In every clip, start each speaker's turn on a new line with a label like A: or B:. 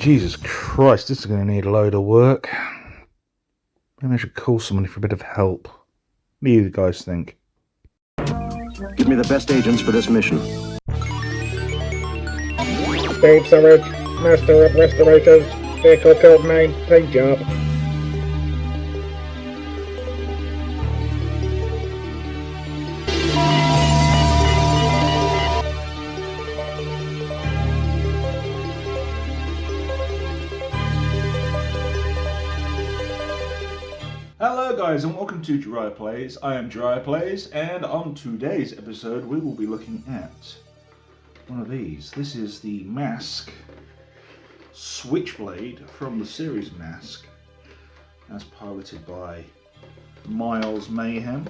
A: Jesus Christ, this is going to need a load of work. Maybe I should call somebody for a bit of help. What do you guys think?
B: Give me the best agents for this mission.
C: Steve Surridge, Master of Restorations, Vehicle Code 9, paint job.
A: Hello guys and welcome to Jiraiya Plays. I am Jiraiya Plays, and on today's episode we will be looking at one of these. This is the M.A.S.K Switchblade from the series M.A.S.K, as piloted by Miles Mayhem.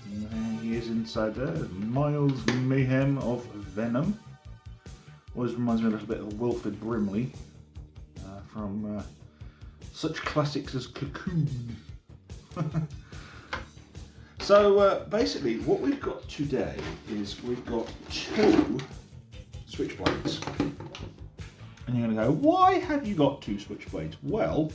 A: And there he is inside there, Miles Mayhem of Venom. Always reminds me a little bit of Wilfred Brimley from such classics as Cocoon. So basically what we've got today is we've got two switchblades. And you're going to go, why have you got two switchblades? Well,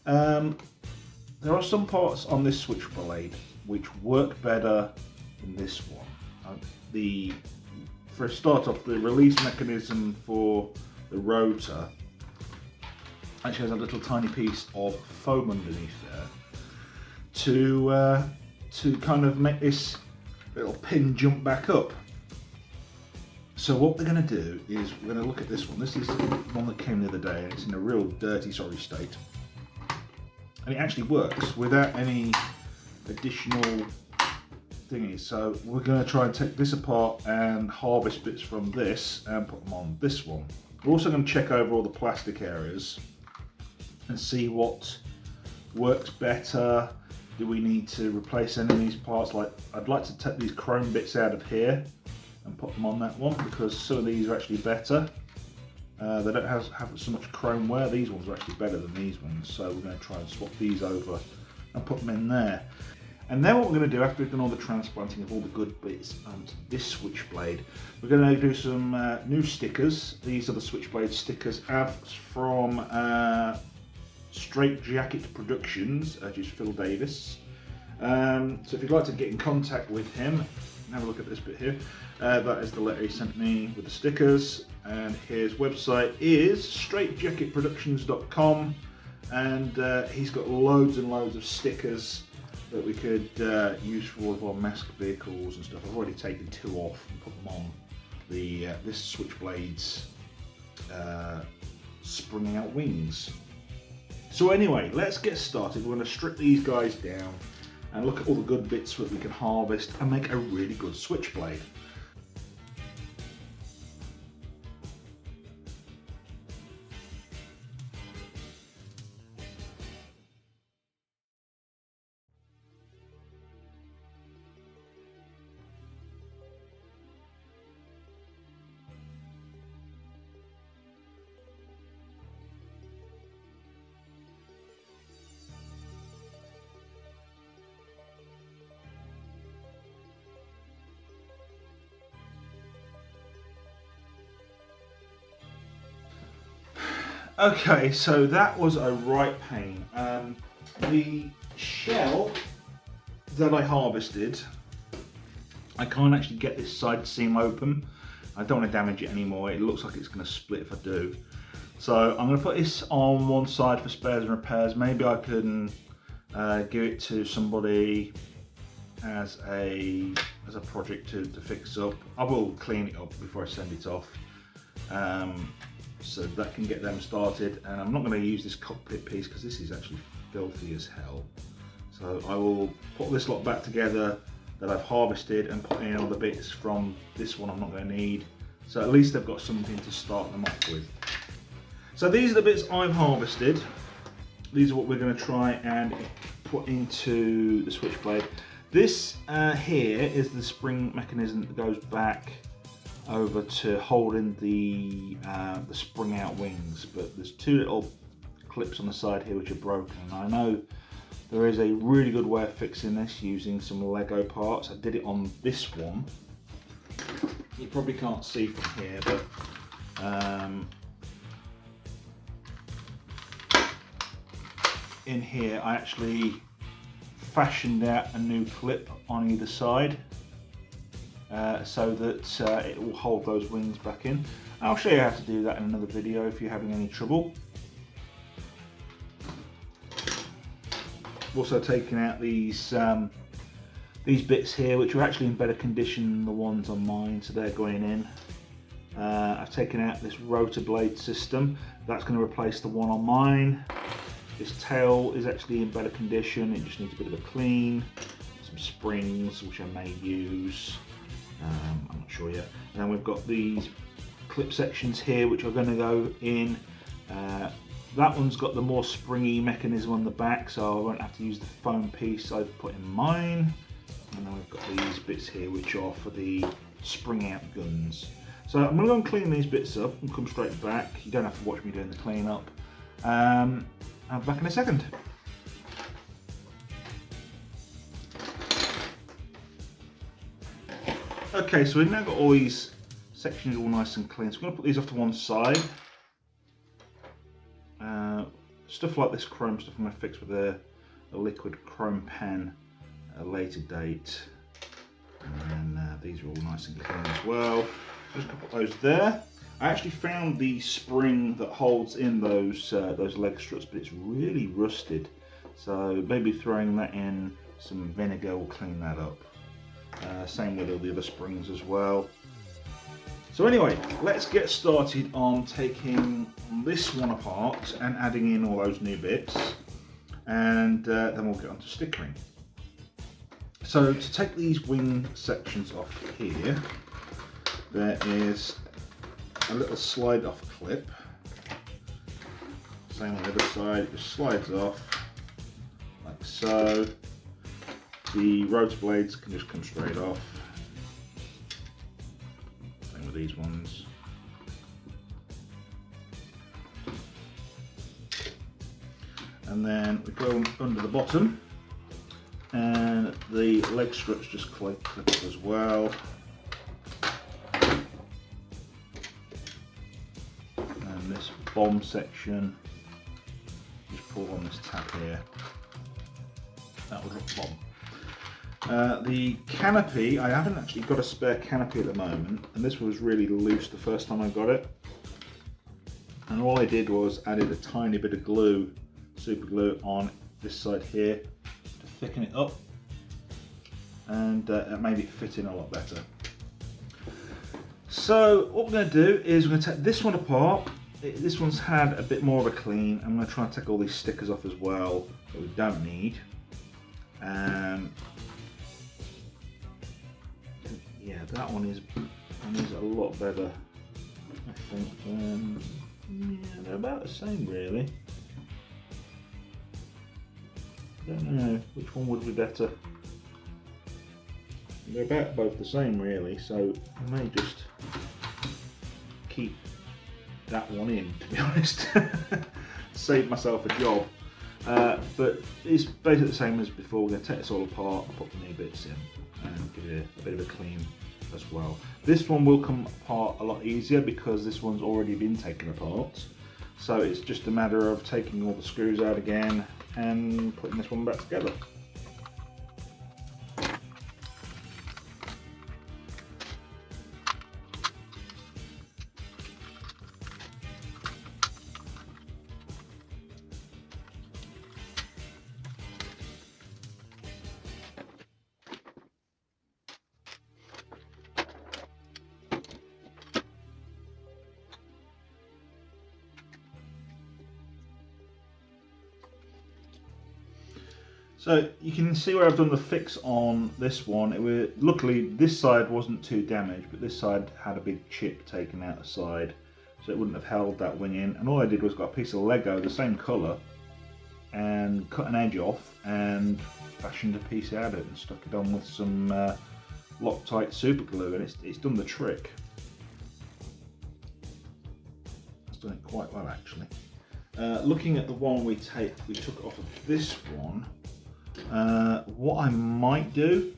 A: there are some parts on this switchblade which work better than this one. For a start off, the release mechanism for the rotor actually has a little tiny piece of foam underneath there to kind of make this little pin jump back up. So what we're going to do is we're going to look at this one. This is the one that came the other day, and it's in a real dirty, sorry state. And it actually works without any additional thingies. So we're going to try and take this apart and harvest bits from this and put them on this one. We're also going to check over all the plastic areas and see what works better. Do we need to replace any of these parts? Like, I'd like to take these chrome bits out of here and put them on that one, because some of these are actually better. They don't have so much chrome wear. These ones are actually better than these ones, so we're going to try and swap these over and put them in there. And then what we're going to do, after we've done all the transplanting of all the good bits onto this switchblade, we're going to do some new stickers. These are the Switchblade stickers from Straight Jacket Productions, which is Phil Davis. So if you'd like to get in contact with him, have a look at this bit here. That is the letter he sent me with the stickers, and his website is straightjacketproductions.com, and he's got loads and loads of stickers that we could use for all of our M.A.S.K vehicles and stuff. I've already taken two off and put them on this Switchblade's springing out wings. So anyway, let's get started. We're going to strip these guys down and look at all the good bits that we can harvest and make a really good switchblade. Okay, so that was a right pain. The shell that I harvested, I can't actually get this side seam open. I don't want to damage it anymore. It looks like it's going to split if I do. So I'm going to put this on one side for spares and repairs. Maybe I can give it to somebody as a project to fix up. I will clean it up before I send it off. So that can get them started, and I'm not going to use this cockpit piece because this is actually filthy as hell. So I will put this lot back together that I've harvested and put in all the bits from this one I'm not going to need. So at least they've got something to start them off with. So these are the bits I've harvested. These are what we're going to try and put into the Switchblade. This here is the spring mechanism that goes back over to holding the spring out wings, but there's two little clips on the side here which are broken, and I know there is a really good way of fixing this using some Lego parts. I did it on this one. You probably can't see from here, but in here, I actually fashioned out a new clip on either side so that it will hold those wings back in. I'll show you how to do that in another video if you're having any trouble. I've also taken out these bits here, which are actually in better condition than the ones on mine, so they're going in. I've taken out this rotor blade system. That's going to replace the one on mine. This tail is actually in better condition. It just needs a bit of a clean. Some springs, which I may use. I'm not sure yet. And then we've got these clip sections here, which are going to go in. That one's got the more springy mechanism on the back, so I won't have to use the foam piece I've put in mine. And then we've got these bits here, which are for the spring out guns. So I'm going to go and clean these bits up and come straight back. You don't have to watch me doing the clean up. I'll be back in a second. Okay, so we've now got all these sections all nice and clean. So I'm going to put these off to one side. Stuff like this chrome stuff I'm going to fix with a liquid chrome pen at a later date. And then these are all nice and clean as well. Just going to put those there. I actually found the spring that holds in those leg struts, but it's really rusted. So maybe throwing that in some vinegar will clean that up. Same with all the other springs as well. So anyway, let's get started on taking this one apart and adding in all those new bits, and then we'll get on to stickering. So to take these wing sections off here, there is a little slide off clip. Same on the other side, it just slides off like so. The rotor blades can just come straight off. Same with these ones. And then we go under the bottom, and the leg struts just clip as well. And this bomb section, just pull on this tab here. That will drop the bomb. The canopy, I haven't actually got a spare canopy at the moment, and this was really loose the first time I got it. And all I did was added a tiny bit of glue, super glue, on this side here to thicken it up, and it made it fit in a lot better. So what we're going to do is we're going to take this one apart. This one's had a bit more of a clean. I'm going to try and take all these stickers off as well that we don't need. Yeah, that one is a lot better, I think. Yeah, they're about the same really. Don't know which one would be better. They're about both the same really, so I may just keep that one in, to be honest. Save myself a job. But it's basically the same as before. We're going to take this all apart and put the new bits in and give it a bit of a clean as well. This one will come apart a lot easier because this one's already been taken apart. So it's just a matter of taking all the screws out again and putting this one back together. So you can see where I've done the fix on this one. Luckily this side wasn't too damaged, but this side had a big chip taken out the side, so it wouldn't have held that wing in. And all I did was got a piece of Lego the same colour and cut an edge off and fashioned a piece out of it and stuck it on with some Loctite super glue, and it's done the trick. It's done it quite well actually. Looking at the one we took off of this one. What I might do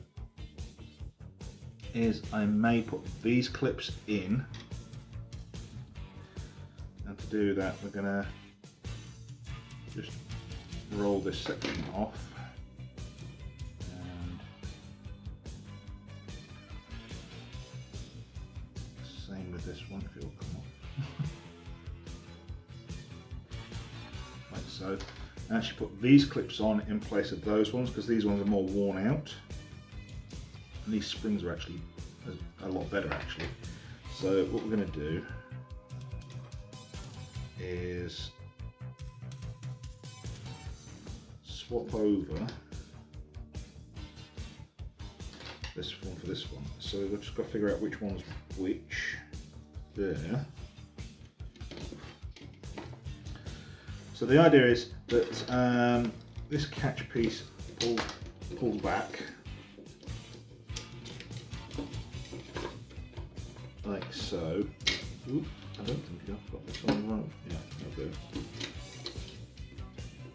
A: is I may put these clips in, and to do that we're going to just roll this section off. And same with this one, if it'll come off. Like so. And actually put these clips on in place of those ones, because these ones are more worn out. And these springs are actually a lot better actually. So what we're going to do is swap over this one for this one. So we've just got to figure out which one's which. There. So the idea is that this catch piece pulls back like so. Ooh, I don't think I've got this on the right. Yeah, I'll do it.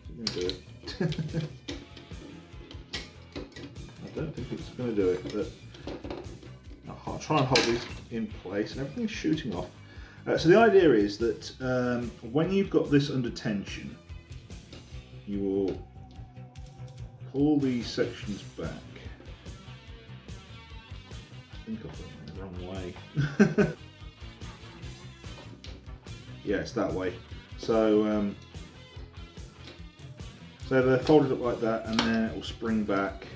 A: It's going to do it. I don't think it's going to do it, but I'll try and hold these in place, and everything's shooting off. So the idea is that when you've got this under tension, you will pull these sections back. I think I've got it the wrong way. Yeah, it's that way. So, so they're folded up like that, and then it will spring back.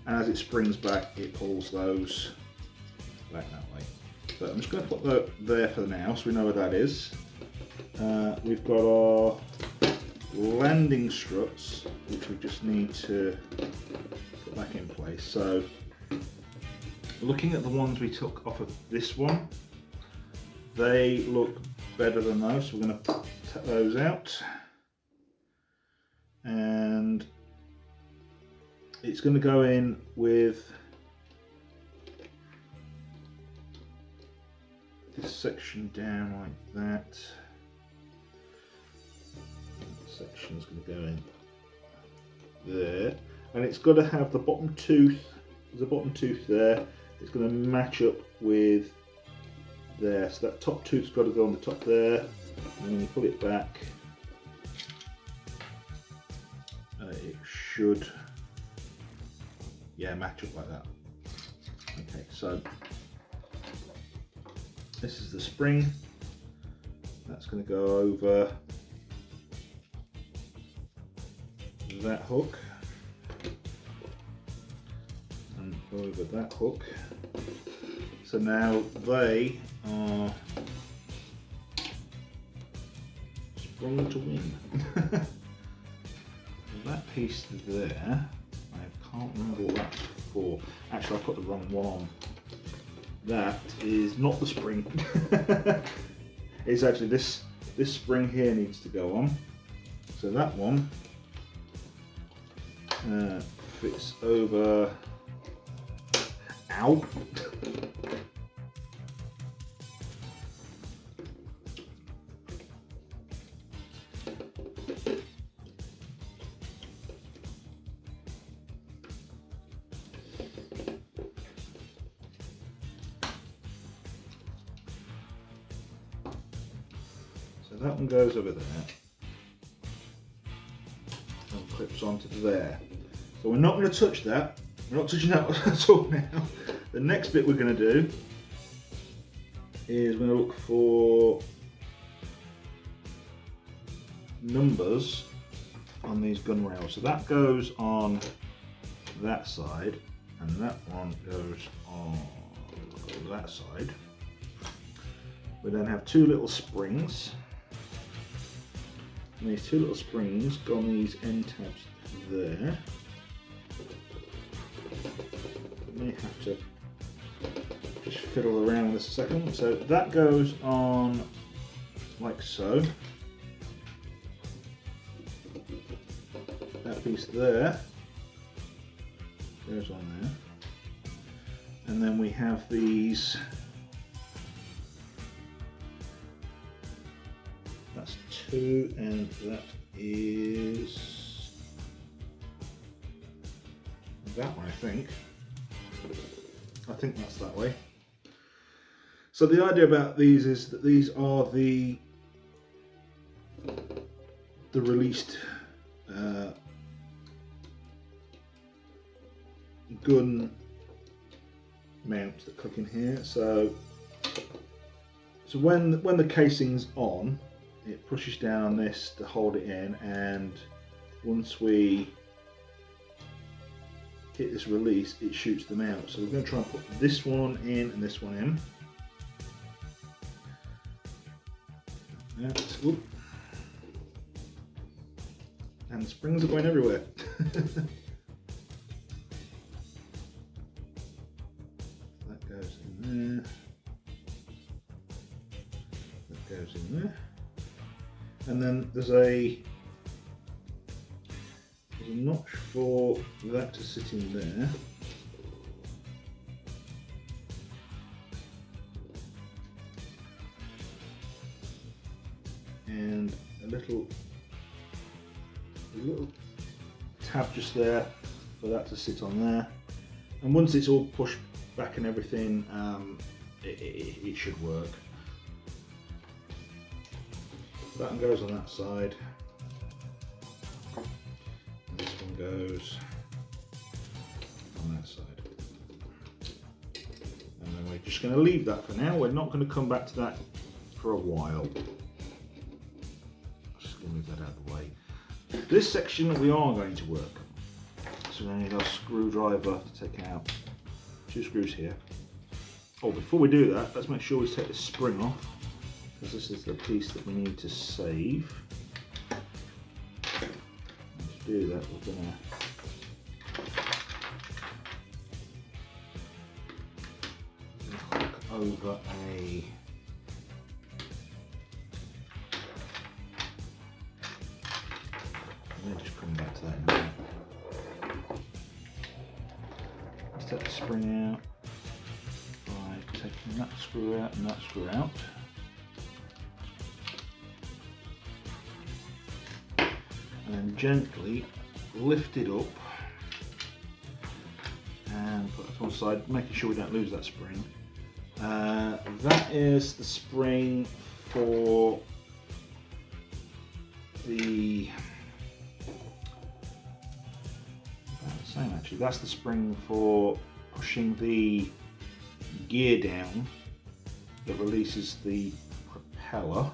A: And as it springs back, it pulls those back that way. So I'm just going to put that there for now, so we know where that is. We've got our landing struts, which we just need to put back in place. So looking at the ones we took off of this one, they look better than those, so we're going to take those out. And it's going to go in with this section down like that. This section's going to go in there, and it's got to have the bottom tooth. There's a bottom tooth there. It's going to match up with there. So that top tooth's got to go on the top there, and when you pull it back, it should, yeah, match up like that. Okay, so this is the spring. That's going to go over that hook and over that hook. So now they are sprung to win. That piece there, I can't remember what that's for. Actually, I put the wrong one on. That is not the spring. It's actually this spring here needs to go on. So that one fits over. Ow! So that one goes over there and clips onto there. So we're not going to touch that. We're not touching that at all now. The next bit we're going to do is we're going to look for numbers on these gun rails. So that goes on that side, and that one goes on that side. We then have two little springs, and these two little springs go on these end tabs there. We may have to just fiddle around with this a second. So that goes on like so. That piece there goes on there. And then we have these, that's two, and that is that one, I think. I think that's that way. So the idea about these is that these are the released gun mounts that click in here. So when the casing's on, it pushes down on this to hold it in, and once we hit this release, it shoots them out. So we're going to try and put this one in and this one in. Whoop. And the springs are going everywhere. That goes in there. That goes in there. And then there's a notch for that to sit in there. And a little tab just there for that to sit on there. And once it's all pushed back and everything, it should work. That one goes on that side. And this one goes on that side. And then we're just going to leave that for now. We're not going to come back to that for a while. Just going to move that out of the way. This section we are going to work. So we're going to need our screwdriver to take out 2 screws here. Oh, before we do that, let's make sure we take the spring off, because this is the piece that we need to save. And to do that, we're going to hook over a just come back to that in a minute. Let's take the spring out by taking that screw out and that screw out. And then gently lift it up and put it to one side, making sure we don't lose that spring. That is the spring for the same actually. That's the spring for pushing the gear down that releases the propeller.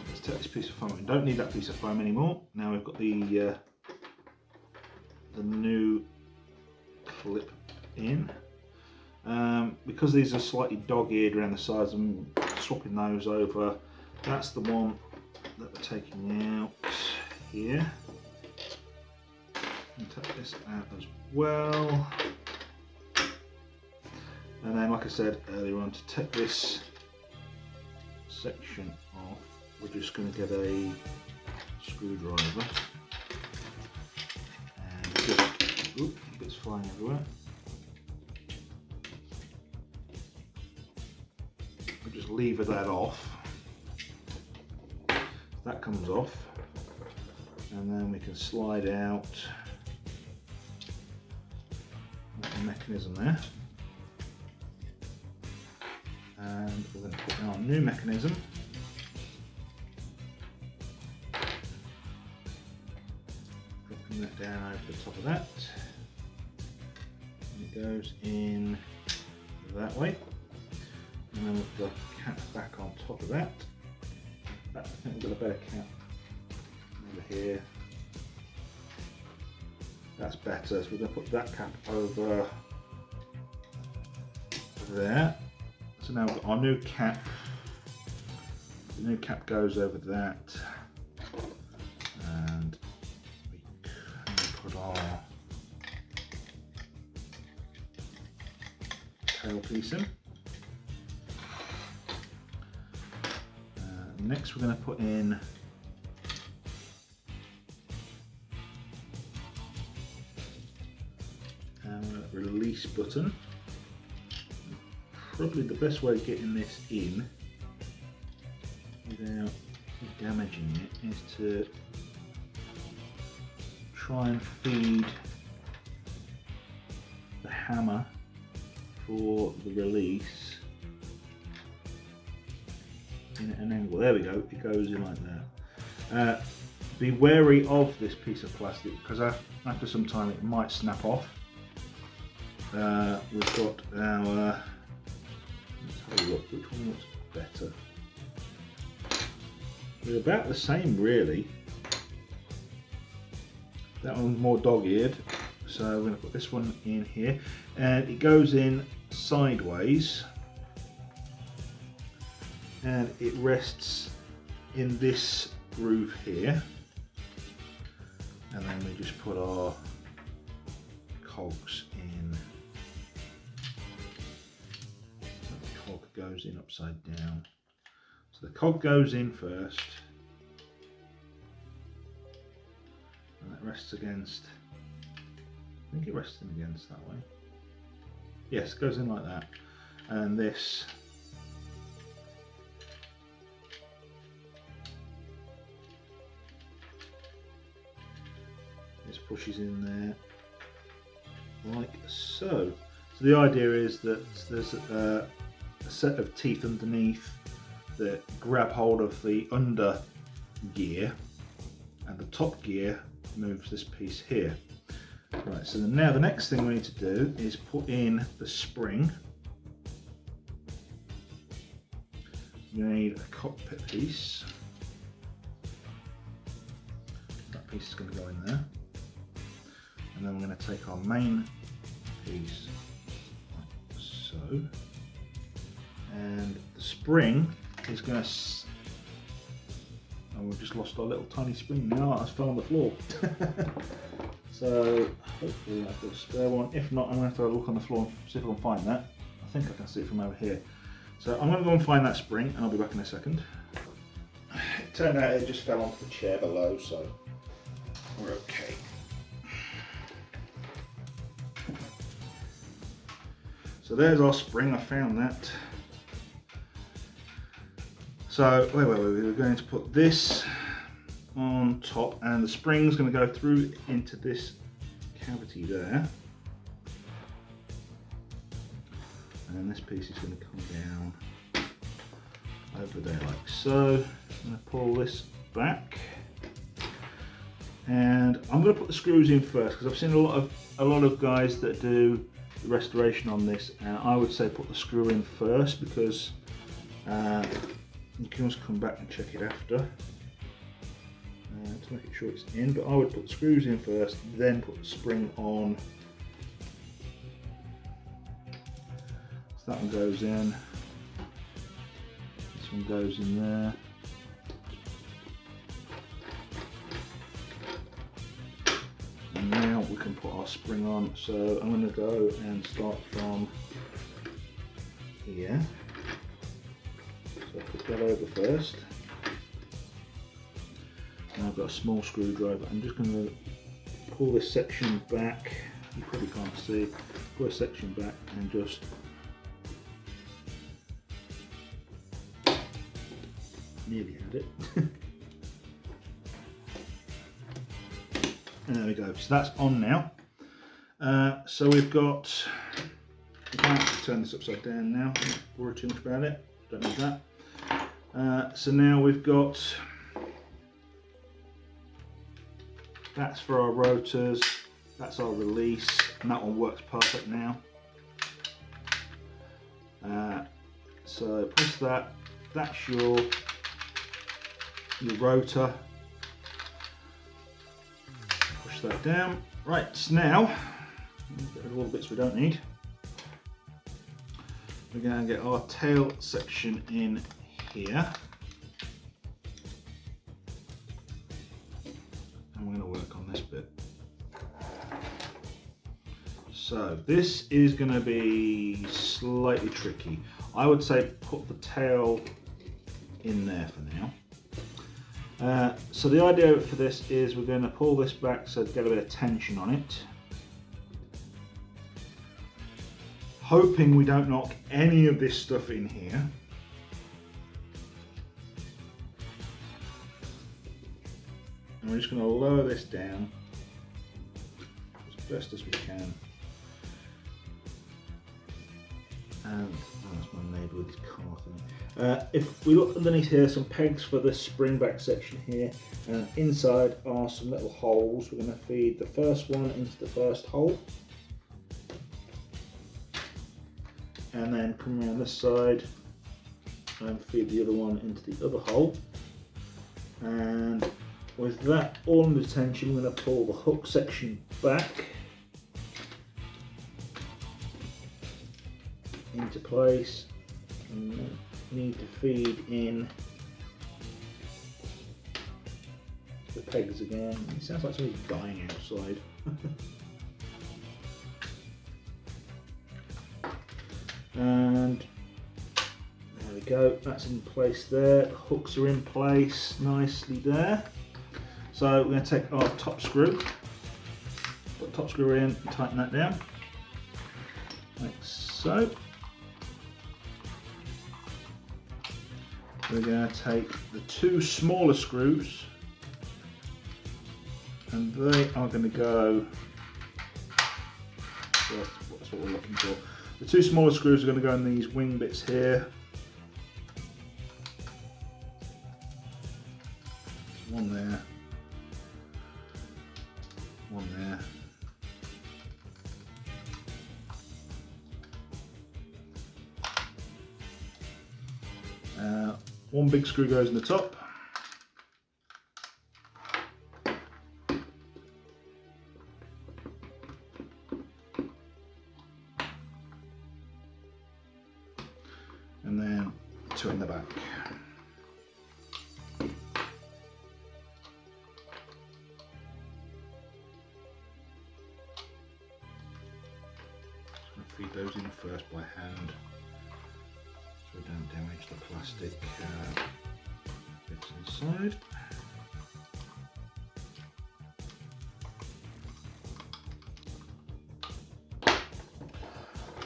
A: Let's take this piece of foam. We don't need that piece of foam anymore. Now we've got the new clip in. Because these are slightly dog-eared around the sides, I'm swapping those over. That's the one that we're taking out here. And take this out as well. And then, like I said earlier on, to take this section off, we're just going to get a screwdriver and just, oops, bits flying everywhere. We just lever that off. That comes off, and then we can slide out the mechanism there. And we're going to put in our new mechanism. Dropping that down over the top of that. And it goes in that way. And then we've got a cap back on top of that. I think we've got a better cap over here. That's better. So we're going to put that cap over there. So now we've got our new cap. The new cap goes over that, and we can put our tail piece in. Next we're going to put in our release button. Probably the best way of getting this in without damaging it is to try and feed the hammer for the release in an angle. There we go, it goes in like that. Be wary of this piece of plastic because after some time it might snap off. We've got our, let's have a look, which one looks better? They're about the same really. That one's more dog-eared, so we're going to put this one in here, and it goes in sideways and it rests in this groove here, and then we just put our cogs in. The cog goes in upside down, so the cog goes in first. And that rests against, I think it rests in against that way. Yes, it goes in like that. And this pushes in there like so. So the idea is that there's a set of teeth underneath that grab hold of the under gear, and the top gear moves this piece here. Right, so now the next thing we need to do is put in the spring. You need a cockpit piece. That piece is going to go in there. And then we're going to take our main piece like so. And the spring is going to... And we've just lost our little tiny spring now. It's fell on the floor. So hopefully I've got a spare one. If not, I'm going to have to look on the floor and see if I can find that. I think I can see it from over here. So I'm going to go and find that spring and I'll be back in a second. It turned out it just fell onto the chair below, so we're okay. So there's our spring, I found that. So wait, we're going to put this on top and the spring's going to go through into this cavity there. And then this piece is going to come down over there like so. I'm going to pull this back. And I'm going to put the screws in first because I've seen a lot of guys that do the restoration on this, and I would say put the screw in first because you can always come back and check it after to make sure it's in, but I would put the screws in first, then put the spring on. So that one goes in, this one goes in there. And now we can put our spring on, so I'm going to go and start from here. So I put that over first. Now I've got a small screwdriver. I'm just going to pull this section back. You probably can't see. Pull this section back and just nearly had it. And there we go. So that's on now. So we've got. I might have to turn this upside down now. Don't worry too much about it. Don't need that. So now we've got. That's for our rotors. That's our release, and that one works perfect now. So press that. That's your rotor. Push that down. Right, so now get rid of all the bits we don't need. We're going to get our tail section in here. And we're going to work on this bit. So this is going to be slightly tricky. I would say put the tail in there for now. So the idea for this is we're going to pull this back so to get a bit of tension on it. Hoping we don't knock any of this stuff in here. And we're just going to lower this down as best as we can. And that's my neighbour with his car thing. If we look underneath here, some pegs for the spring back section here, and inside are some little holes. We're going to feed the first one into the first hole, and then come around this side and feed the other one into the other hole. And with that all under tension, we're going to pull the hook section back into place, and then need to feed in the pegs again. It sounds like somebody's dying outside. And there we go, that's in place there. The hooks are in place nicely there. So we're going to take our top screw, put the top screw in and tighten that down, like so. We're going to take the two smaller screws, and they are going to go, that's what we're looking for. The two smaller screws are going to go in these wing bits here. One there, one there. One big screw goes in the top. And then two in the back. Just going to feed those in first by hand, so we don't damage the plastic bits inside.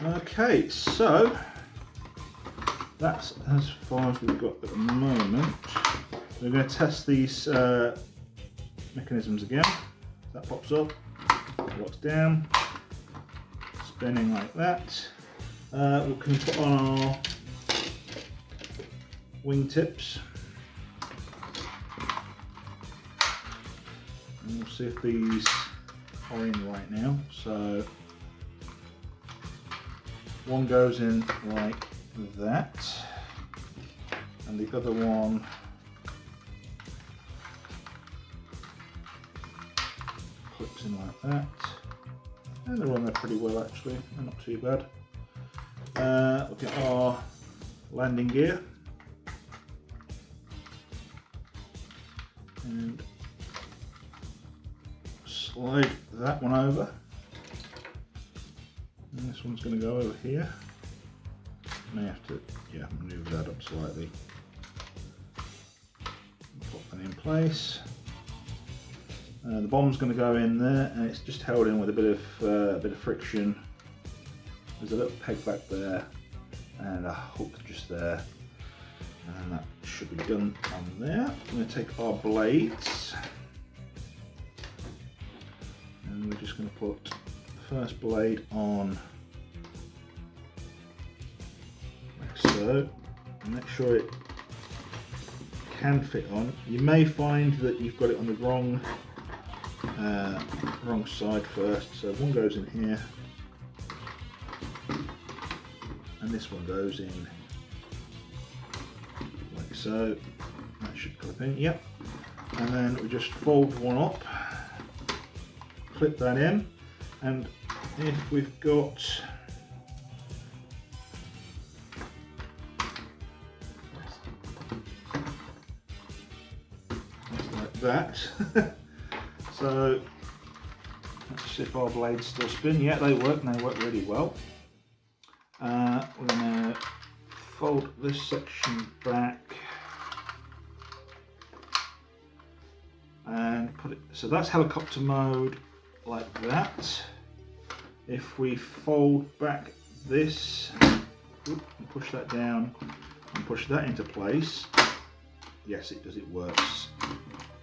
A: Okay, so that's as far as we've got at the moment. We're going to test these mechanisms again. That pops up, locks down, spinning like that. We can put on our wing tips, and we'll see if these are in right now. So one goes in like that, and the other one clips in like that, and they're on there pretty well actually, they're not too bad. Look at our landing gear, and slide that one over, and this one's going to go over here. May have to, move that up slightly. Put that in place. The bomb's going to go in there, and it's just held in with a bit of friction. There's a little peg back there, and a hook just there, and that should be done on there. I'm going to take our blades, and we're just going to put the first blade on. So, make sure it can fit on. You may find that you've got it on the wrong side first. So one goes in here, and this one goes in like so. That should clip in. Yep. And then we just fold one up, clip that in, and if we've got that. So let's see if our blades still spin. Yeah, they work, and they work really well. We're going to fold this section back and put it, so that's helicopter mode like that. If we fold back this, and push that down and push that into place, yes, it does, it works.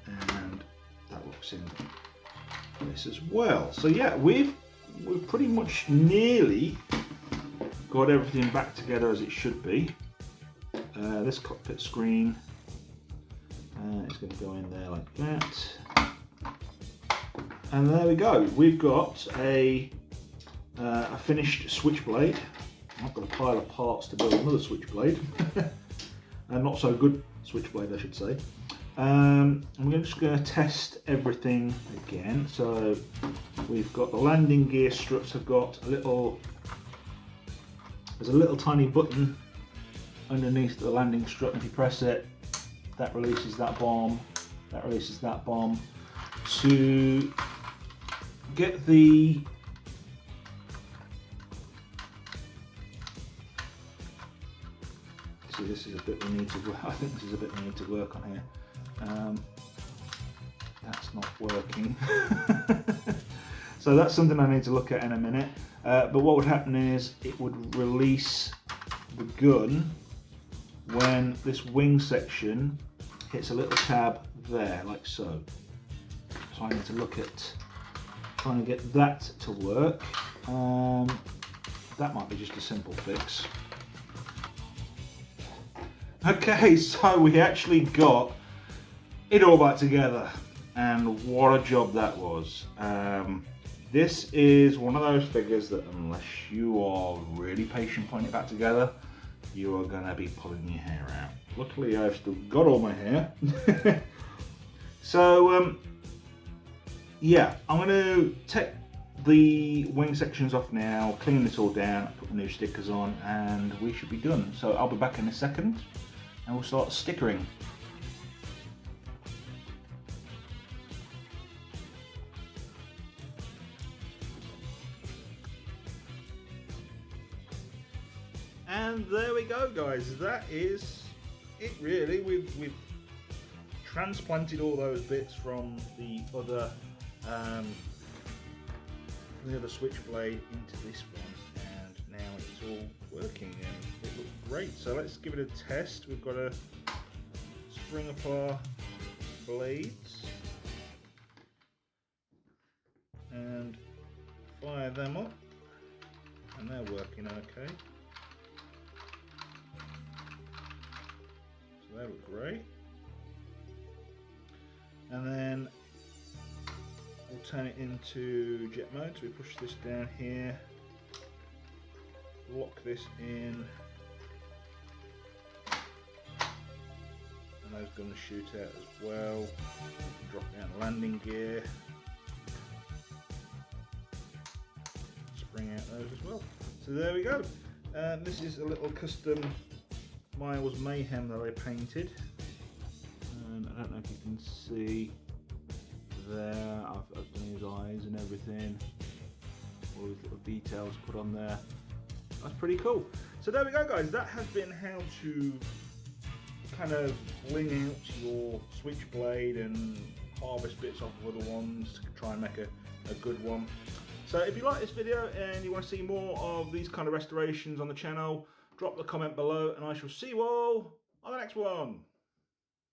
A: And that looks in place as well. So yeah, we've pretty much nearly got everything back together as it should be. This cockpit screen is going to go in there like that. And there we go. We've got a finished Switchblade. I've got a pile of parts to build another Switchblade. A not so good Switchblade, I should say. I'm just going to test everything again. So we've got the landing gear struts have got a little, there's a little tiny button underneath the landing strut. If you press it, that releases that bomb, that releases that bomb. To get the this is a bit we need to work. I think this is a bit we need to work on here. That's not working. So that's something I need to look at in a minute. But what would happen is it would release the gun when this wing section hits a little tab there, like so. So I need to look at trying to get that to work. That might be just a simple fix. Okay, so we actually got it all back together, and what a job that was. This is one of those figures that unless you are really patient putting it back together, you are going to be pulling your hair out. Luckily I've still got all my hair. So yeah, I'm going to take the wing sections off now, clean this all down, put the new stickers on, and we should be done. So I'll be back in a second and we'll start stickering. And there we go, guys. That is it, really. We've transplanted all those bits from the other Switchblade into this one, and now it's all working and it looks great. So let's give it a test. We've got to spring up our blades and fire them up, and they're working okay. So they look great. And then we'll turn it into jet mode. So we push this down here, lock this in, and those guns shoot out as well. Drop down the landing gear, spring out those as well. So there we go. This is a little custom Miles Mayhem that I painted. I don't know if you can see there, I've done his eyes and everything, all these little details put on there. That's pretty cool. So there we go, guys. That has been how to kind of bling out your Switchblade and harvest bits off of other ones to try and make a good one. So if you like this video and you want to see more of these kind of restorations on the channel, drop the comment below and I shall see you all on the next one.